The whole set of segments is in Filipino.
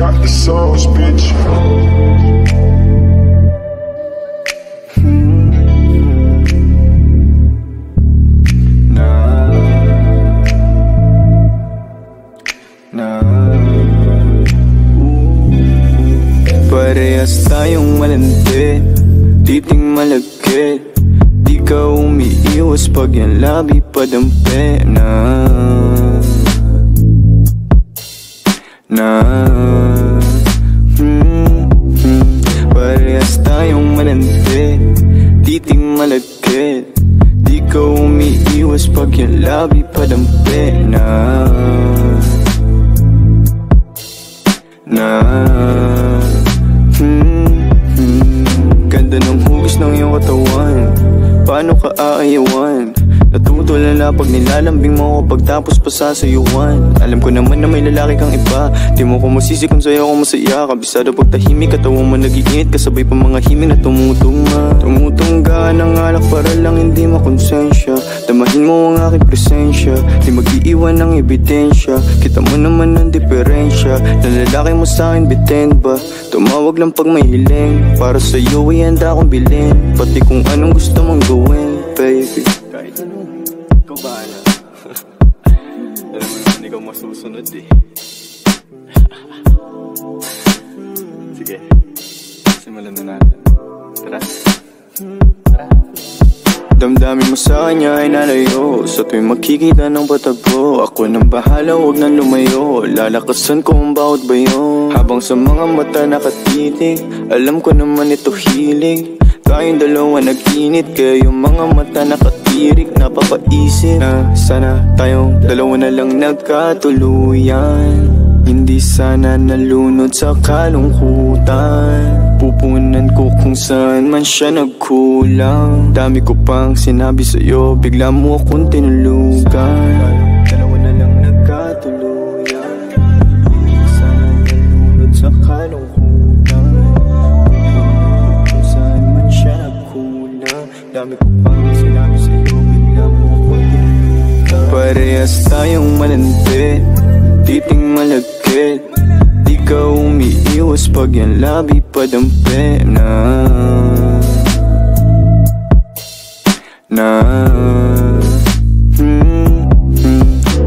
got the sauce, bitch. Parehas tayong malandi, titing malagkit. Di ka umiiwas pag yan labi padampi Parehas tayong malandi, titing malagkit. Di ka umiiwas pag yan labi padampi Ganda ng hugis ng iyong katawan, paano ka aayawan? Natutulala pag nilalambing mo ako pagtapos pa sasayuan. Alam ko naman na may lalaki kang iba, di mo ko masisi kung sa'yo ako masaya. Kabisado pag tahimik, katawa mo nag-iinit, kasabay pa mga himig na tumutungga ng alak para lang hindi makonsensya. Damahin mo ang aking presensya, di mag-iiwan ng ebidensya. Kita mo naman ang diferensya, na lalaki mo sa'kin bitin ba? Tumawag lang pag may hiling, para sa'yo ay handa akong bilhin. Pati kung anong gusto mong gawin, baby. Kahit ano, ikaw bahala. Alam mo naman ikaw masusunod eh. Sige, simulan na natin. Tara. Damdamin mo sa kanya ay nalayo, sa tuwing makikita ng patago. Ako nang bahala, huwag nang lumayo, lalakasan ko ang bawat bayo. Habang sa mga mata nakatitig, alam ko naman ito hilig. Tayong dalawa nag-init, kaya yung mga mata nakatirik. Napapaisip na sana tayong dalawa na lang nagkatuluyan. Hindi sana nalunod sa kalungkutan. Pupunan ko kung saan man siya nagkulang. Dami ko pang sinabi sa'yo, bigla mo akong tinulugan. Dalawa na lang nagkatuluyan. Hindi sana nalunod sa kalungkutan. Kung saan man siya nagkulang. Dami ko pang sinabi sa'yo, bigla mo akong tinulugan. Parehas tayong malandi, titing malagkit. Di ka umiiwas pag yan labi padampi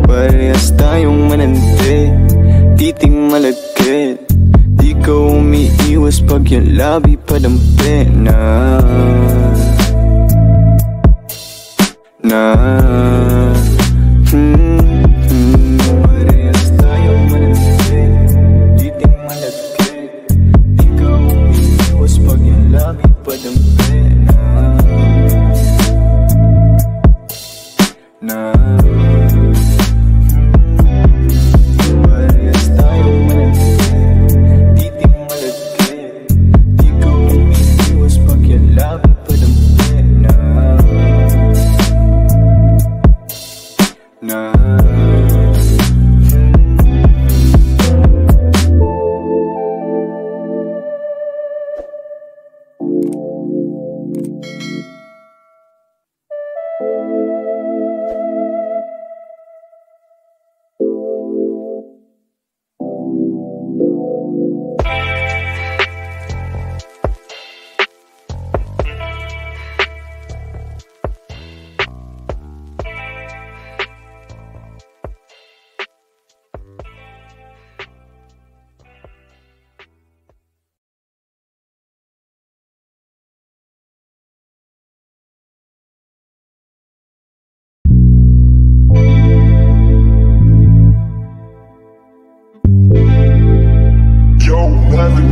Parehas tayong malandi, titing malagkit. Di ka umiiwas pag yan labi padampi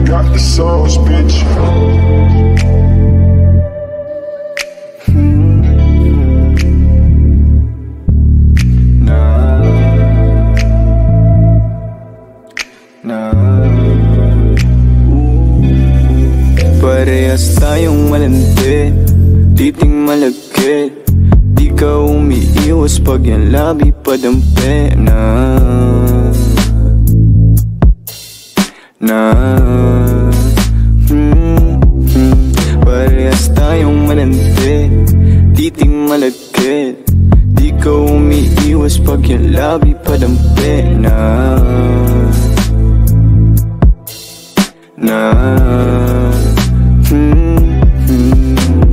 Got the sauce, bitch. Parehas tayong malandi, titing malagkit. Di ka umiiwas pag yan labi padampi Parehas tayong malandi, titing malagkit. Di ka umiiwas pag yan labi padampi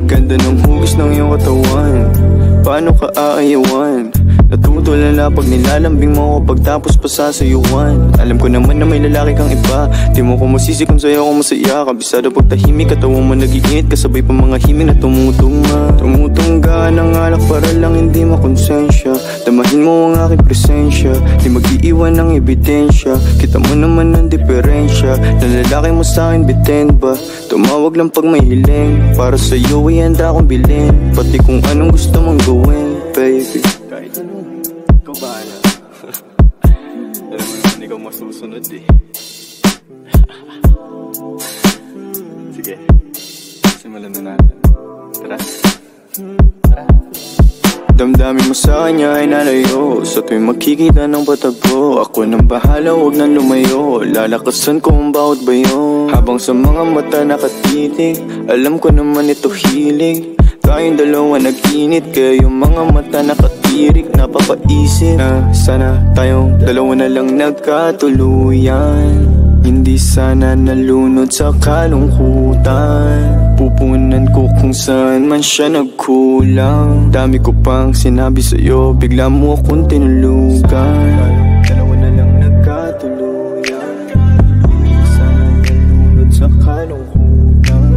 Ganda ng hugis ng iyong katawan, paano ka aayawan? Natutulala pag nilalambing mo ako pagtapos pa sasayuan. Alam ko naman na may lalaki kang iba, di mo ko masisi kung sa'yo ako masaya. Kabisado pag tahimik, katawan mo nag-iinit, kasabay pa mga himig na tumutungma. Tumutungga ng alak para lang hindi makonsensya. Damahin mo ang aking presensya, di mag-iiwan ng ebidensya. Kita mo naman ang diferensya, na lalaki mo sa'kin bitin ba? Tumawag lang pag may hiling, para sa'yo ay handa akong bilhin. Pati kung anong gusto mong gawin, baby. Kahit ano, ikaw bahala. Alam mo naman ikaw masusunod eh. Sige, simulan na natin. Tara. Damdamin mo sa kanya ay nalayo, sa tuwing makikita ng patago. Ako nang bahala, huwag nang lumayo, lalakasan ko ang bawat bayo. Habang sa mga mata nakatitig, alam ko naman ito hilig. Tayong dalawa nag-init, kaya yung mga mata nakatirik. Napapaisip na sana tayong dalawa na lang nagkatuluyan. Hindi sana nalunod sa kalungkutan. Pupunan ko kung saan man siya nagkulang. Dami ko pang sinabi sa'yo, bigla mo akong tinulugan. Dalawa na lang nagkatuluyan. Hindi sana nalunod sa kalungkutan.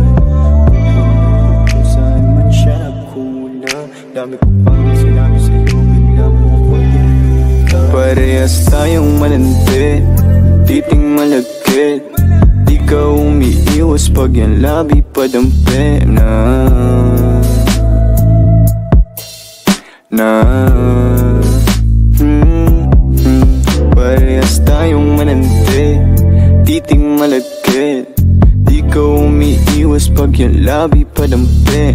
Kung saan man siya nagkulang. Dami ko pang sinabi sa'yo, bigla mo akong tinulugan. Parehas tayong malandi, titing malagkit. Di ka umiiwas pag yan labi padampi Parehas tayong mananti, titing malagkit. Di ka umiiwas pag yan labi padampi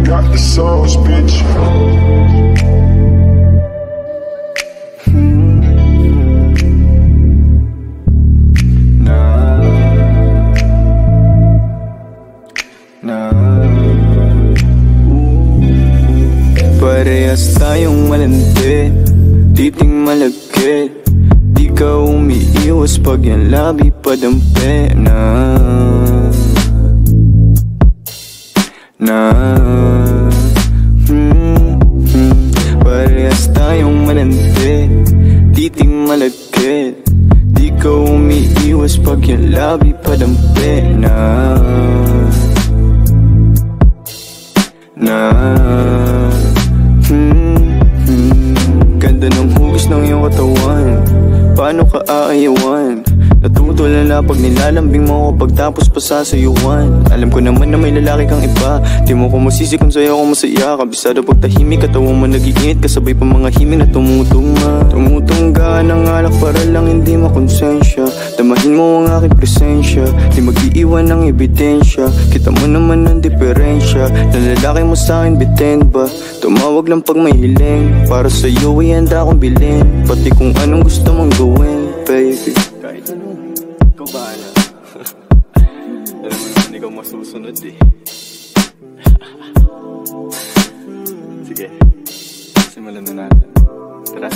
Got the sauce, bitch. Parehas tayong malandi, titing malagkit. Di ka umiiwas pag yan labi padampi Parehas tayong malandi, titing malagkit. Di ka umiiwas pag yan labi padampi Ganda ng hugis ng iyong katawan, paano ka aayawan? Natutulala pag nilalambing mo ako pagtapos pa sasayuan. Alam ko naman na may lalaki kang iba, di mo ko masisi kung sa'yo ako masaya. Kabisado pag tahimik, katawan mo nag-iinit, kasabay pa mga himig na tumutungma. Tumutungga ng alak para lang hindi makonsensya. Damahin mo ang aking presensya, di mag-iiwan ng ebidensya. Kita mo naman ang diferensya, na lalaki mo sa'kin bitin ba? Tumawag lang pag may hiling, para sa'yo ay handa akong bilhin. Pati kung anong gusto mong gawin, baby. Kahit ano, ikaw bahala. Alam mo naman ikaw masusunod eh. Sige, simulan na natin. Tara.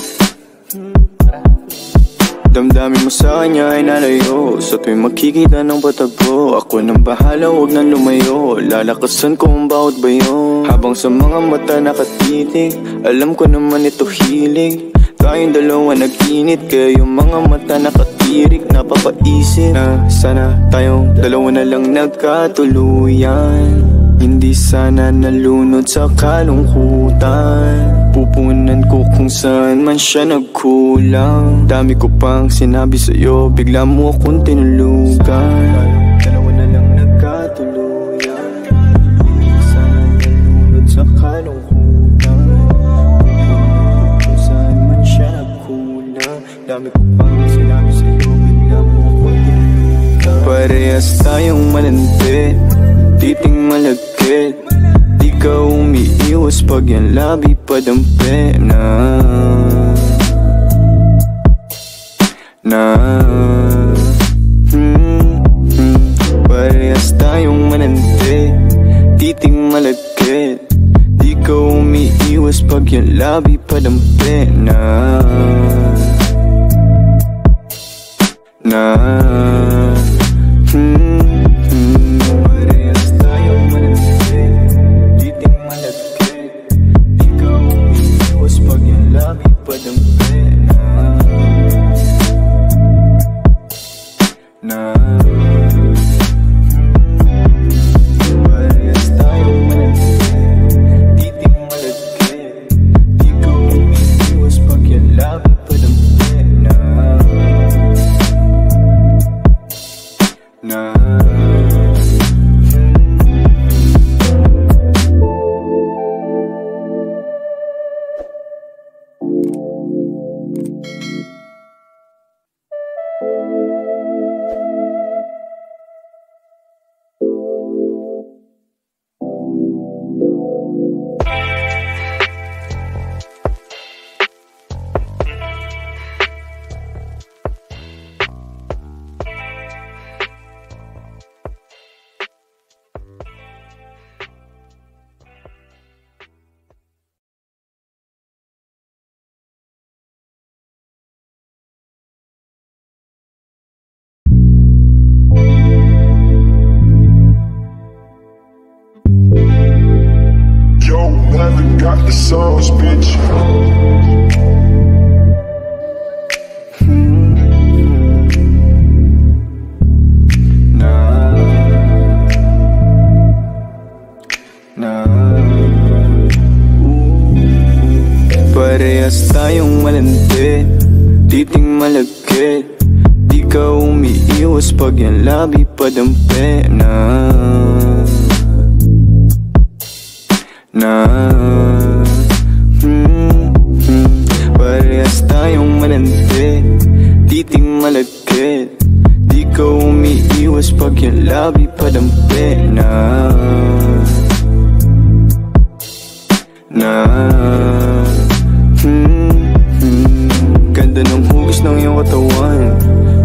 Damdamin mo sa kanya ay nalayo. Sa tuwing makikita ng patagpo, ako nang bahala, huwag nang lumayo. Lalakasan ko ang bawat bayo. Habang sa mga mata nakatitig, alam ko naman ito hilig. Tayong dalawa nag-init, kaya yung mga mata nakatirik. Napapaisip na sana tayong dalawa na lang nagkatuluyan. Hindi sana nalunod sa kalungkutan. Pupunan ko kung saan man siya nagkulang. Dami ko pang sinabi sa'yo, bigla mo akong tinulugan. Dalawa na lang nagkatuluyan. Hindi sana nalunod sa kalungkutan. Kung saan man siya nagkulang. Dami ko pang sinabi sa'yo, bigla mo akong tinulugan. Parehas tayong malandi, titing malagkit. Di ka umiiwas pag yan labi padampi Parehas tayong mananti, titing malagkit. Di ka umiiwas pag yan labi padampi Got the sauce, bitch. Parehas tayong malandi, titing malagkit. Di ka umiiwas pag yan labi padampi Parehas tayong malandi, titing malagkit. Di ka umiiwas pag yan labi padampi Ganda ng hugis ng iyong katawan,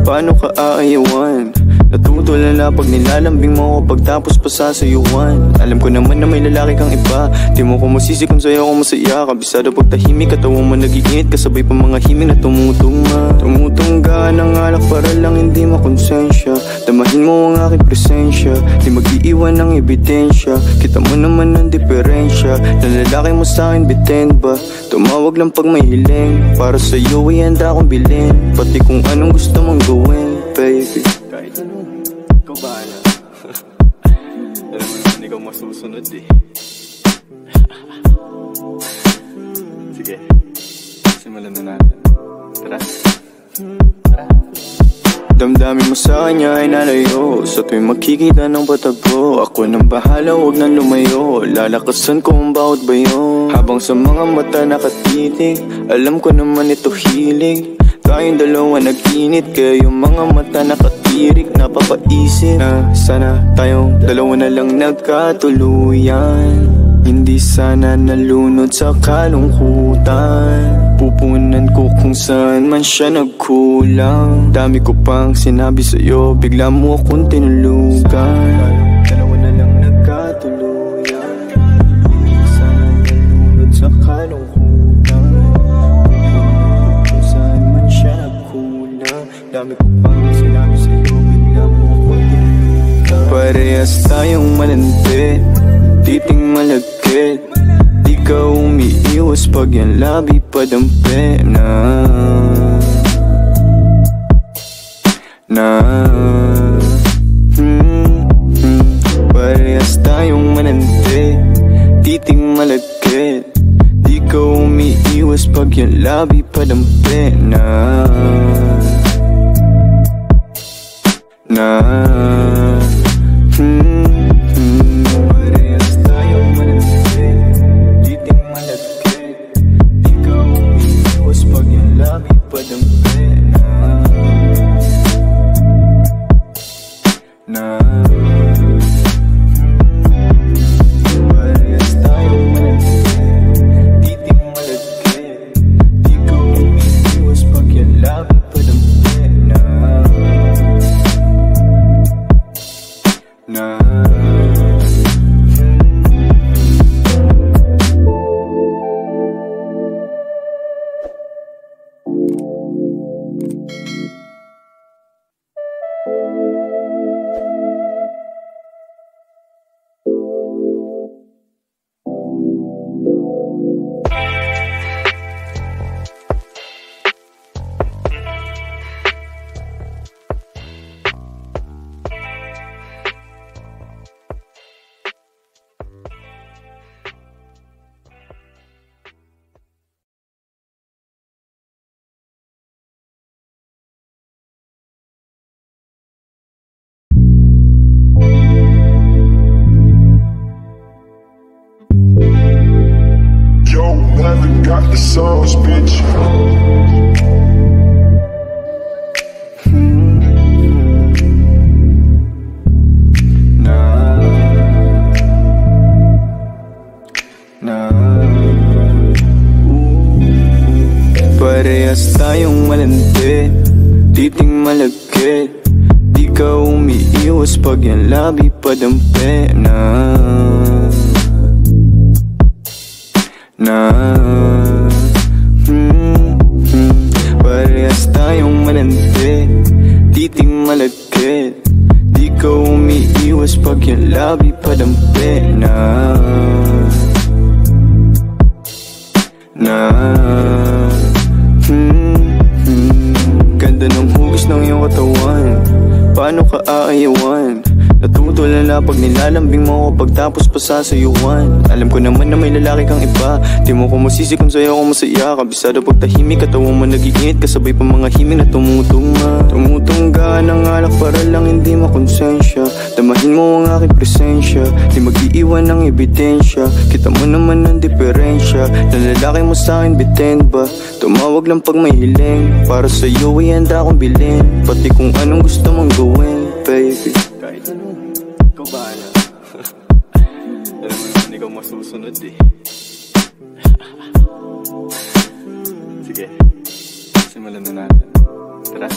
paano ka aayawan? Natutulala pag nilalambing mo ako pagtapos pa sasayuan. Alam ko naman na may lalaki kang iba, di mo ko masisi kung sa'yo ako masaya. Kabisado pag tahimik, katawa mo nag-iinit, kasabay pa mga himig na tumutungga ng alak para lang hindi makonsensya. Damahin mo ang aking presensya, di mag-iiwan ng ebidensya. Kita mo naman ang diferensya, na lalaki mo sa'kin bitin ba? Tumawag lang pag may hiling, para sa'yo ay handa akong bilhin. Pati kung anong gusto mong gawin, baby. Kahit ano, ikaw bahala. Alam mo naman ikaw masusunod eh. Sige, simulan na natin. Tara. Damdamin mo sa kanya ay nalayo. Sa tuwing makikita ng patagpo, ako nang bahala, huwag nang lumayo. Lalakasan ko ang bawat bayo. Habang sa mga mata nakatitig, alam ko naman ito hilig. Tayong dalawa nag-init, kaya yung mga mata nakatirik. Napapaisip na sana tayong dalawa na lang nagkatuluyan. Hindi sana nalunod sa kalungkutan. Pupunan ko kung saan man siya nagkulang. Dami ko pang sinabi sa'yo, bigla mo akong tinulugan. Dalawa na lang nagkatuluyan. Parehas tayong malandi, titing malagkit. Di ka umiiwas pag yan labi padampi Parehas tayong malandi, titing malagkit. Di ka umiiwas pag yan labi padampi Parehas tayong malandi, titing malagkit. Di ka umiiwas pag yan labi padampi Parehas tayong malandi, titing malagkit. Di ka umiiwas pag yan labi padampi Yo, haven't got the sauce, bitch. Parehas tayong malandi, titing malagkit. Di ka umiiwas pag yan labi padampi Parehas tayong malandi, titing malagkit. Di ka umiiwas pag yan labi padampi Ganda ng hugis ng iyong katawan, paano ka aayawan? Natutulala pag nilalambing mo ako pagtapos pa sasayuan. Alam ko naman na may lalaki kang iba, di mo ko masisi kung sa'yo ako masaya. Kabisado pag tahimik, katawa mo nag-iinit, kasabay pa mga himig na tumutungga ng alak para lang hindi makonsensya. Damahin mo ang aking presensya, di mag-iiwan ng ebidensya. Kita mo naman ang diferensya, na lalaki mo sa'kin bitin ba? Tumawag lang pag may hiling, para sa'yo ay handa akong bilhin. Pati kung anong gusto mong gawin, baby. Kahit ano, ikaw bahala. Alam mo naman ikaw masusunod eh. Sige, simulan na natin. Tara.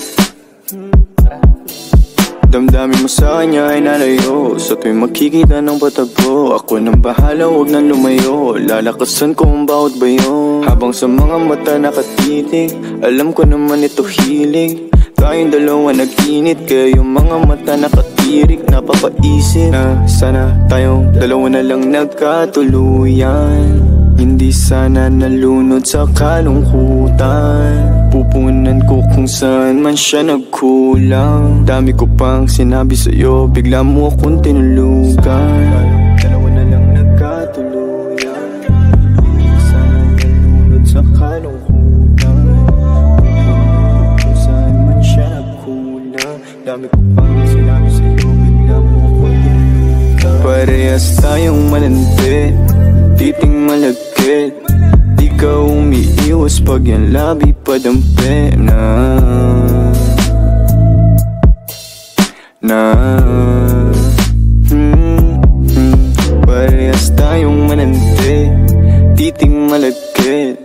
Damdamin mo sa kanya ay nalayo, sa tuwing makikita ng patago. Ako nang bahala, huwag nang lumayo, lalakasan ko ang bawat bayo. Habang sa mga mata nakatitig, alam ko naman ito hilig. Tayong dalawa nag-init, kaya yung mga mata nakatirik. Napapaisip na sana tayong dalawa na lang nagkatuluyan. Hindi sana nalunod sa kalungkutan. Pupunan ko kung saan man siya nagkulang. Dami ko pang sinabi sa'yo, bigla mo akong tinulugan. Dalawa na lang nagkatuluyan. Hindi sana nalunod sa kalungkutan. Kung saan man siya nagkulang. Dami ko pang sinabi sa'yo, bigla mo akong tinulugan. Parehas tayong malandi, titing malagkit. Di ka umiiwas pag yan labi padampi Parehas tayong malandi, titing malagkit.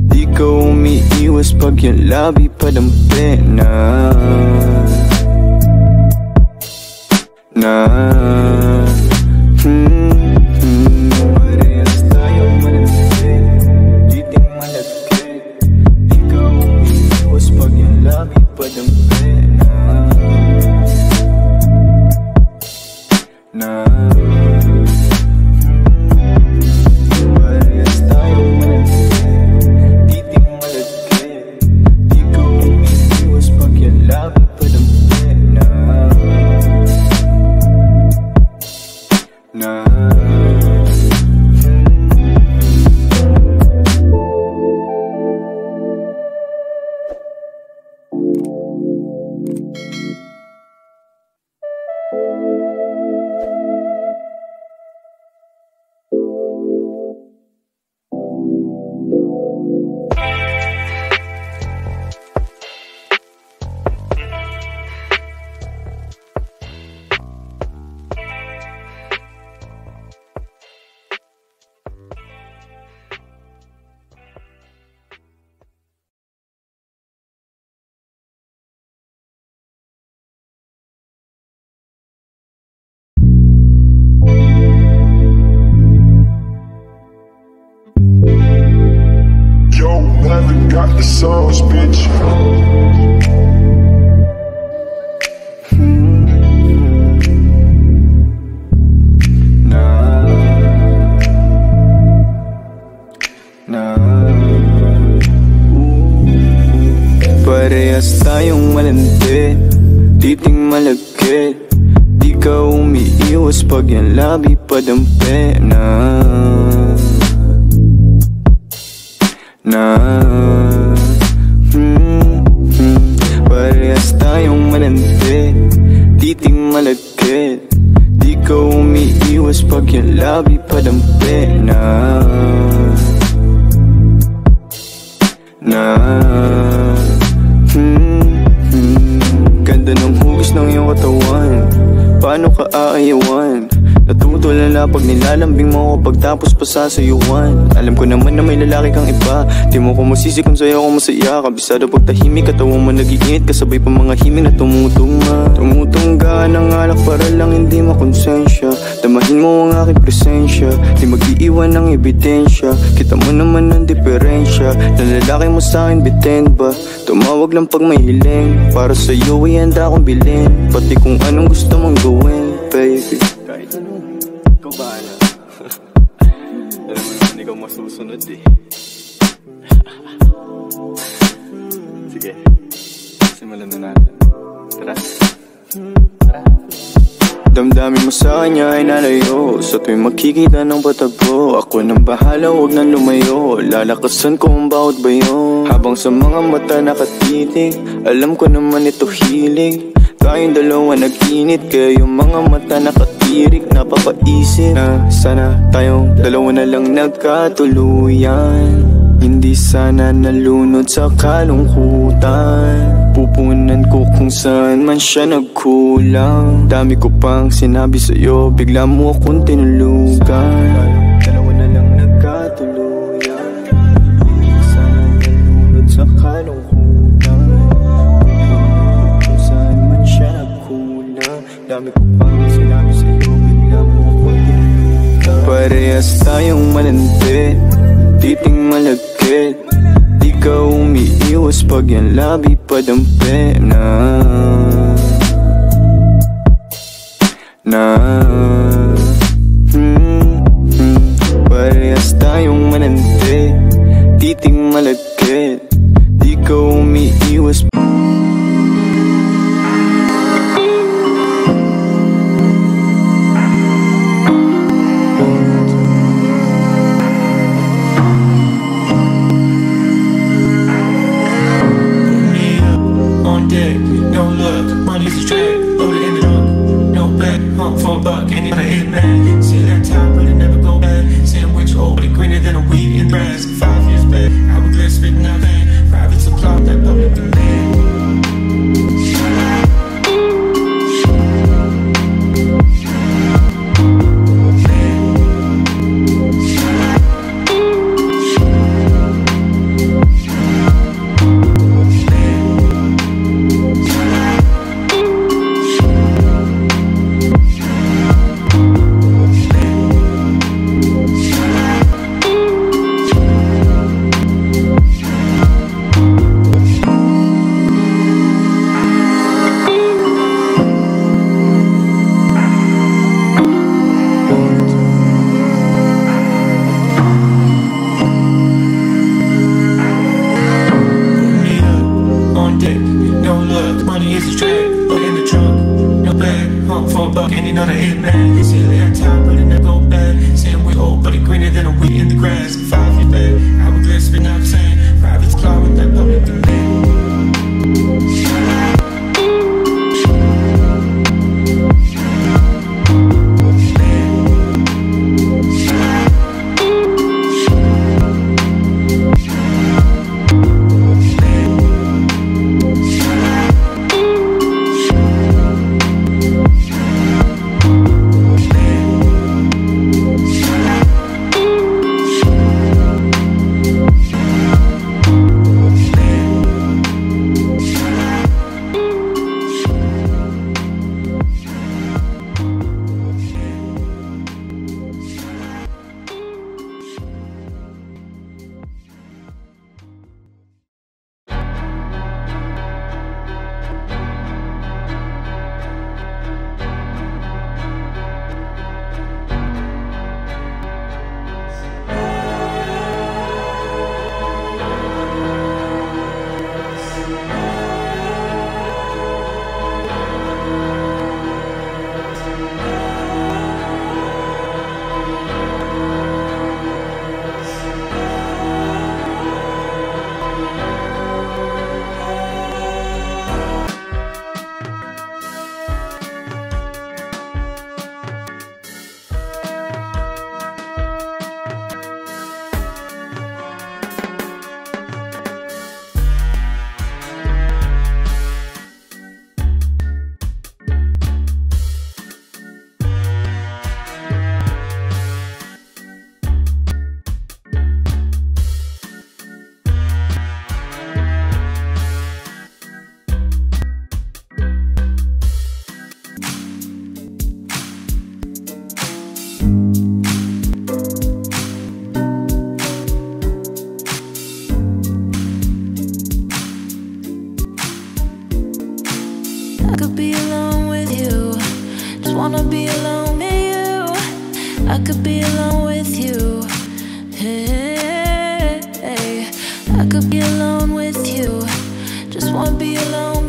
Di ka umiiwas pag yan labi padampi Parehas tayong malandi, titing malagkit. Di ka umiiwas pag yan labi padampi the sauce, bitch. Parehas tayong malandi, titing malagkit. Di ka umiiwas pag yan labi padampi Parehas tayong malandi, titing malagkit. Di ka umiiwas pag yan labi padampi Ganda ng hugis ng iyong katawan, paano ka aayawan? Natutulala pag nilalambing mo ako pagtapos pa sasayuan. Alam ko naman na may lalaki kang iba, di mo ko masisi kung sa'yo ako masaya. Kabisado pag tahimik, katawan mo nag-iinit, kasabay pa mga himig na tumutungga ng alak para lang hindi makonsensya. Damahin mo ang aking presensya, di mag-iiwan ng ebidensya. Kita mo naman ang diferensya, na lalaki mo sa'kin bitin ba? Tumawag lang pag may hiling, para sa'yo ay handa akong bilhin. Pati kung anong gusto mong gawin, baby. Kahit ano, ikaw bahala. Alam mo naman ikaw masusunod eh. Sige, simulan na natin. Tara. Damdamin mo sa kanya ay nalayo, sa tuwing makikita ng patago. Ako nang bahala, huwag nang lumayo, lalakasan ko ang bawat bayo. Habang sa mga mata nakatitig, alam ko naman ito hilig. Tayong dalawa nag-init, kaya yung mga mata nakatirik. Napapaisip na sana tayong dalawa na lang nagkatuluyan. Hindi sana nalunod sa kalungkutan. Pupunan ko kung saan man siya nagkulang. Dami ko pang sinabi sa'yo, bigla mo akong tinulugan. Dalawa na lang nagkatuluyan. Hindi sana nalunod sa kalungkutan. Kung saan man siya nagkulang. Dami ko pang sinabi sa'yo, bigla mo akong tinulugan. Parehas tayong malandi, titing malagkit. Di ka umiiwas pag yan labi padampi Parehas tayong manandi, titing malagkit. Di ka umiiwas. I could be alone with you. Just wanna be alone with you. I could be alone with you. Hey, I could be alone with you. Just wanna be alone